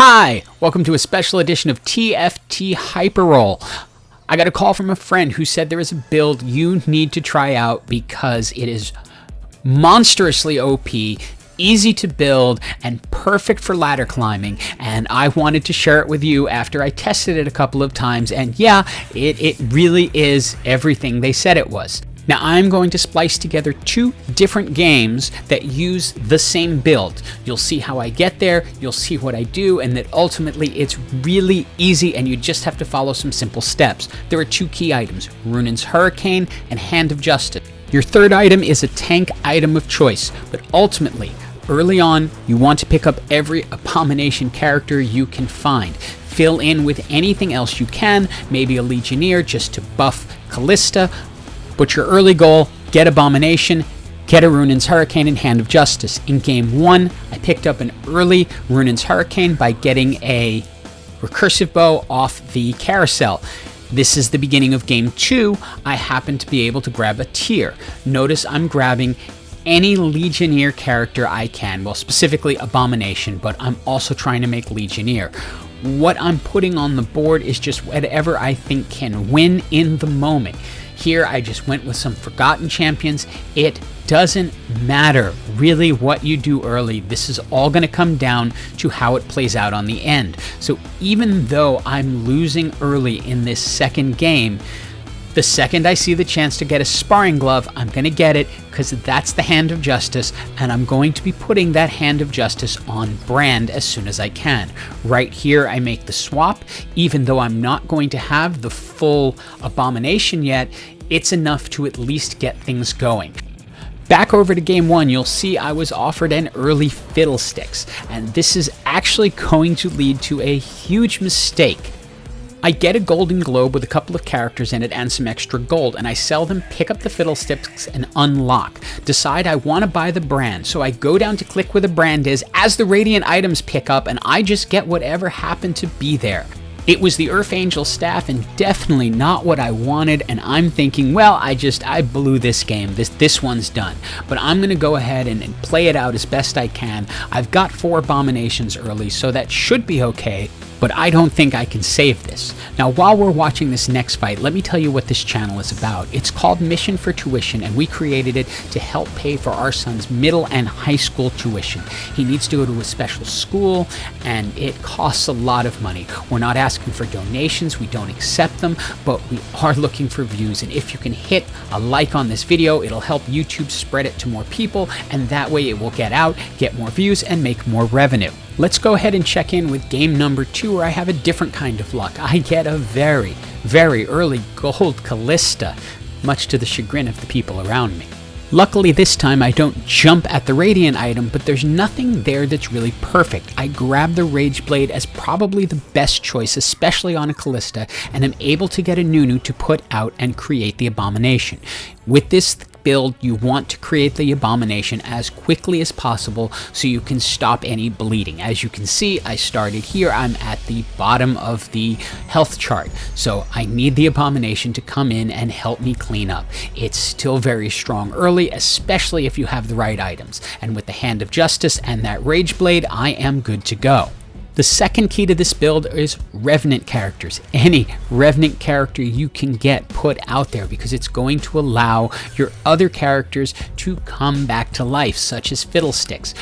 Hi, welcome to a special edition of TFT Hyperroll. I got a call from a friend who said there is a build you need to try out because it is monstrously OP, easy to build, and perfect for ladder climbing, and I wanted to share it with you after I tested it a couple of times, and yeah, it really is everything they said it was. Now I'm going to splice together two different games that use the same build. You'll see how I get there, you'll see what I do, and that ultimately it's really easy and you just have to follow some simple steps. There are two key items, Runan's Hurricane and Hand of Justice. Your third item is a tank item of choice, but ultimately, early on, you want to pick up every Abomination character you can find. Fill in with anything else you can, maybe a Legionnaire just to buff Callista. But your early goal, get Abomination, get a Runan's Hurricane and Hand of Justice. In Game 1, I picked up an early Runan's Hurricane by getting a recursive bow off the carousel. This is the beginning of Game 2. I happen to be able to grab a tier. Notice I'm grabbing any Legionnaire character I can, well, specifically Abomination, but I'm also trying to make Legionnaire. What I'm putting on the board is just whatever I think can win in the moment. Here I just went with some forgotten champions. It doesn't matter really what you do early. This is all going to come down to how it plays out on the end. So even though I'm losing early in this second game, the second I see the chance to get a sparring glove, I'm going to get it because that's the Hand of Justice, and I'm going to be putting that Hand of Justice on brand as soon as I can. Right here, I make the swap. Even though I'm not going to have the full Abomination yet, it's enough to at least get things going. Back over to Game 1, you'll see I was offered an early Fiddlesticks, and this is actually going to lead to a huge mistake. I get a golden globe with a couple of characters in it and some extra gold, and I sell them, pick up the Fiddlesticks, and unlock. Decide I want to buy the brand, so I go down to click where the brand is as the Radiant items pick up, and I just get whatever happened to be there. It was the Earth Angel staff and definitely not what I wanted, and I'm thinking, well, I blew this game. This one's done. But I'm going to go ahead and play it out as best I can. I've got 4 Abominations early, so that should be okay. But I don't think I can save this. Now, while we're watching this next fight, let me tell you what this channel is about. It's called Mission4Tution, and we created it to help pay for our son's middle and high school tuition. He needs to go to a special school, and it costs a lot of money. We're not asking for donations, we don't accept them, but we are looking for views. And if you can hit a like on this video, it'll help YouTube spread it to more people, and that way it will get out, get more views, and make more revenue. Let's go ahead and check in with game number 2, where I have a different kind of luck. I get a very, very early gold Callista, much to the chagrin of the people around me. Luckily this time I don't jump at the Radiant item, but there's nothing there that's really perfect. I grab the Rage Blade as probably the best choice, especially on a Callista, and am able to get a Nunu to put out and create the Abomination. With this build, you want to create the Abomination as quickly as possible so you can stop any bleeding. As you can see, I started here. I'm at the bottom of the health chart, so I need the Abomination to come in and help me clean up. It's still very strong early, especially if you have the right items, and with the Hand of Justice and that Rage Blade, I am good to go. The second key to this build is Revenant characters. Any Revenant character you can get put out there, because it's going to allow your other characters to come back to life, such as Fiddlesticks.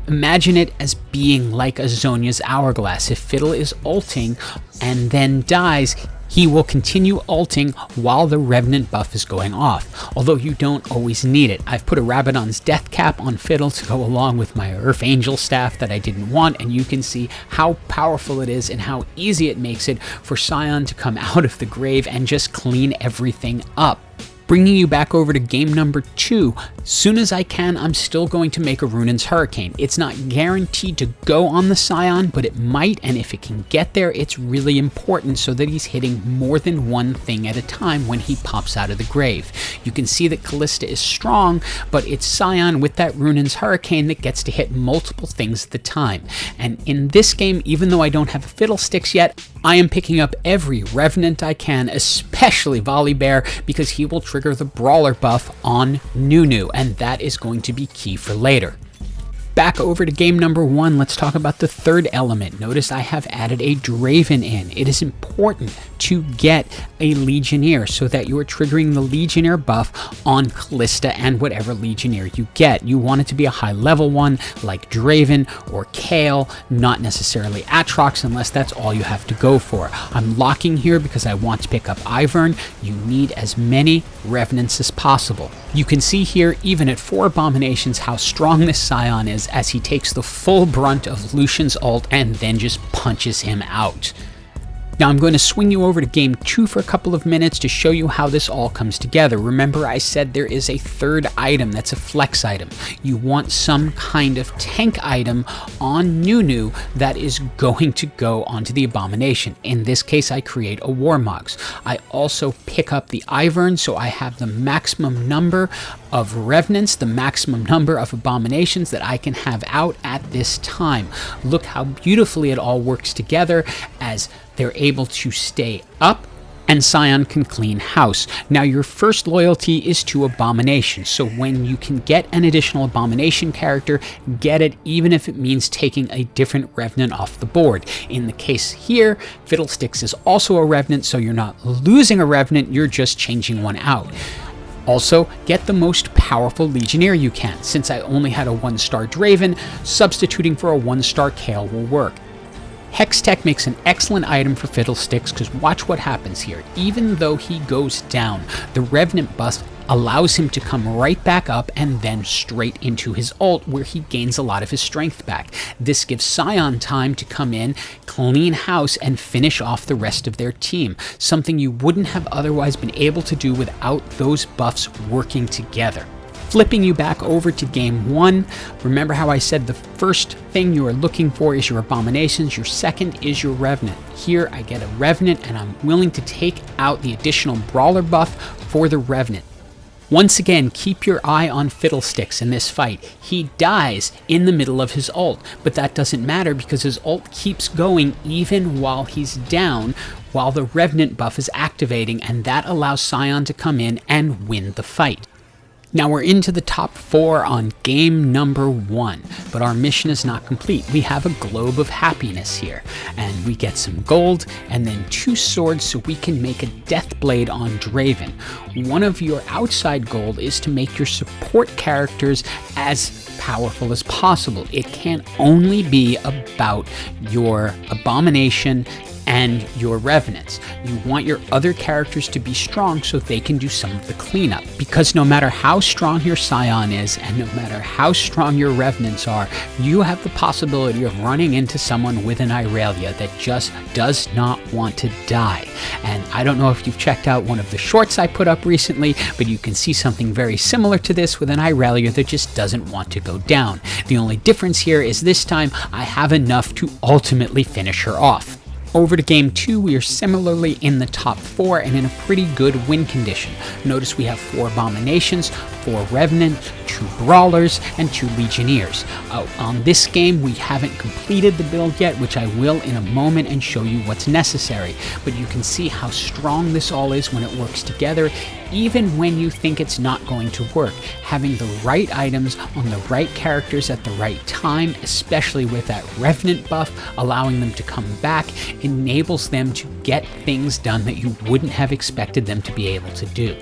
Imagine it as being like a Zhonya's Hourglass. If Fiddle is ulting and then dies, he will continue ulting while the Revenant buff is going off, although you don't always need it. I've put a Rabadon's Death Cap on Fiddle to go along with my Earth Angel staff that I didn't want, and you can see how powerful it is and how easy it makes it for Sion to come out of the grave and just clean everything up. Bringing you back over to game number 2, soon as I can, I'm still going to make a Runan's Hurricane. It's not guaranteed to go on the Sion, but it might, and if it can get there, it's really important so that he's hitting more than one thing at a time when he pops out of the grave. You can see that Callista is strong, but it's Sion with that Runan's Hurricane that gets to hit multiple things at a time. And in this game, even though I don't have Fiddlesticks yet, I am picking up every Revenant I can, especially Volibear, because he will trigger the Brawler buff on Nunu, and that is going to be key for later. Back over to game number 1, let's talk about the third element. Notice I have added a Draven in. It is important to get a Legionnaire so that you are triggering the Legionnaire buff on Callista and whatever Legionnaire you get. You want it to be a high level one like Draven or Kale, not necessarily Atrox unless that's all you have to go for. I'm locking here because I want to pick up Ivern. You need as many Revenants as possible. You can see here, even at 4 Abominations, how strong this Sion is as he takes the full brunt of Lucian's ult and then just punches him out. Now I'm going to swing you over to game 2 for a couple of minutes to show you how this all comes together. Remember I said there is a third item that's a flex item. You want some kind of tank item on Nunu that is going to go onto the Abomination. In this case I create a Warmogs. I also pick up the Ivern so I have the maximum number of Revenants, the maximum number of Abominations that I can have out at this time. Look how beautifully it all works together as they're able to stay up and Sion can clean house. Now your first loyalty is to Abomination, so when you can get an additional Abomination character, get it even if it means taking a different Revenant off the board. In the case here, Fiddlesticks is also a Revenant, so you're not losing a Revenant, you're just changing one out. Also, get the most powerful Legionnaire you can. Since I only had a 1-star Draven, substituting for a 1-star Kale will work. Hextech makes an excellent item for Fiddlesticks because watch what happens here. Even though he goes down, the Revenant buff allows him to come right back up and then straight into his ult where he gains a lot of his strength back. This gives Sion time to come in, clean house, and finish off the rest of their team, something you wouldn't have otherwise been able to do without those buffs working together. Flipping you back over to game 1, remember how I said the first thing you are looking for is your Abominations, your second is your Revenant. Here I get a Revenant and I'm willing to take out the additional Brawler buff for the Revenant. Once again, keep your eye on Fiddlesticks in this fight. He dies in the middle of his ult, but that doesn't matter because his ult keeps going even while he's down, while the Revenant buff is activating, and that allows Sion to come in and win the fight. Now we're into the top 4 on game number 1, but our mission is not complete. We have a globe of happiness here, and we get some gold and then 2 swords so we can make a death blade on Draven. One of your outside gold is to make your support characters as powerful as possible. It can only be about your Abomination and your Revenants. You want your other characters to be strong so they can do some of the cleanup. Because no matter how strong your Sion is, and no matter how strong your Revenants are, you have the possibility of running into someone with an Irelia that just does not want to die. And I don't know if you've checked out one of the shorts I put up recently, but you can see something very similar to this with an Irelia that just doesn't want to go down. The only difference here is this time I have enough to ultimately finish her off. Over to game 2, we are similarly in the top 4 and in a pretty good win condition. Notice we have 4 Abominations, 4 Revenant, 2 Brawlers, and 2 Legionnaires. On this game, we haven't completed the build yet, which I will in a moment and show you what's necessary. But you can see how strong this all is when it works together, even when you think it's not going to work. Having the right items on the right characters at the right time, especially with that Revenant buff, allowing them to come back, enables them to get things done that you wouldn't have expected them to be able to do.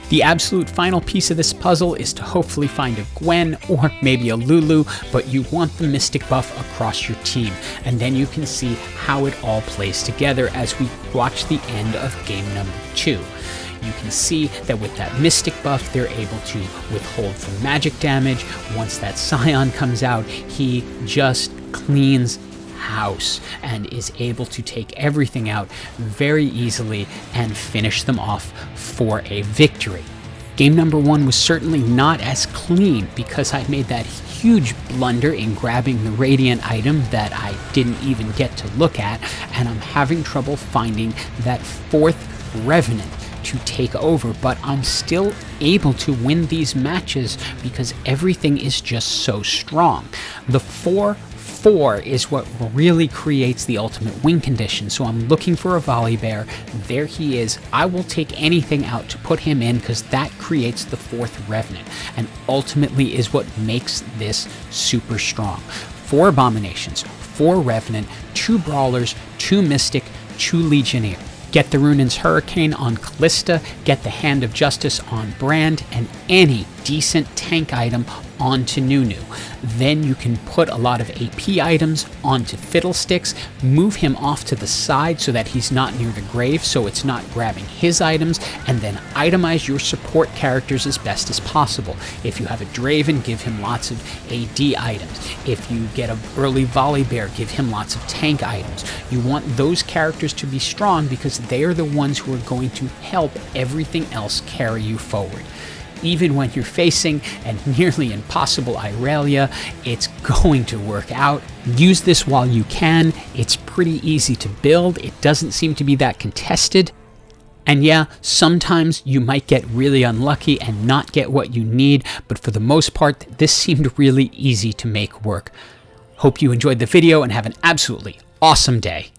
The absolute final piece of this puzzle is to hopefully find a Gwen or maybe a Lulu, but you want the Mystic buff across your team, and then you can see how it all plays together as we watch the end of game number 2. You can see that with that Mystic buff, they're able to withhold from magic damage. Once that Sion comes out, he just cleans house and is able to take everything out very easily and finish them off for a victory. Game number 1 was certainly not as clean because I made that huge blunder in grabbing the Radiant item that I didn't even get to look at, and I'm having trouble finding that 4th Revenant to take over, but I'm still able to win these matches because everything is just so strong. The 4 4 is what really creates the ultimate win condition. So I'm looking for a Volibear. There he is. I will take anything out to put him in because that creates the 4th Revenant and ultimately is what makes this super strong. 4 Abominations, 4 Revenant, 2 Brawlers, 2 Mystic, 2 Legionnaire. Get the Runin's Hurricane on Callista, get the Hand of Justice on Brand, and any decent tank item onto Nunu. Then you can put a lot of AP items onto Fiddlesticks, move him off to the side so that he's not near the grave, so it's not grabbing his items, and then itemize your support characters as best as possible. If you have a Draven, give him lots of AD items. If you get an early Volibear, give him lots of tank items. You want those characters to be strong because they are the ones who are going to help everything else carry you forward. Even when you're facing a nearly impossible Irelia, it's going to work out. Use this while you can. It's pretty easy to build. It doesn't seem to be that contested. And yeah, sometimes you might get really unlucky and not get what you need, but for the most part, this seemed really easy to make work. Hope you enjoyed the video and have an absolutely awesome day.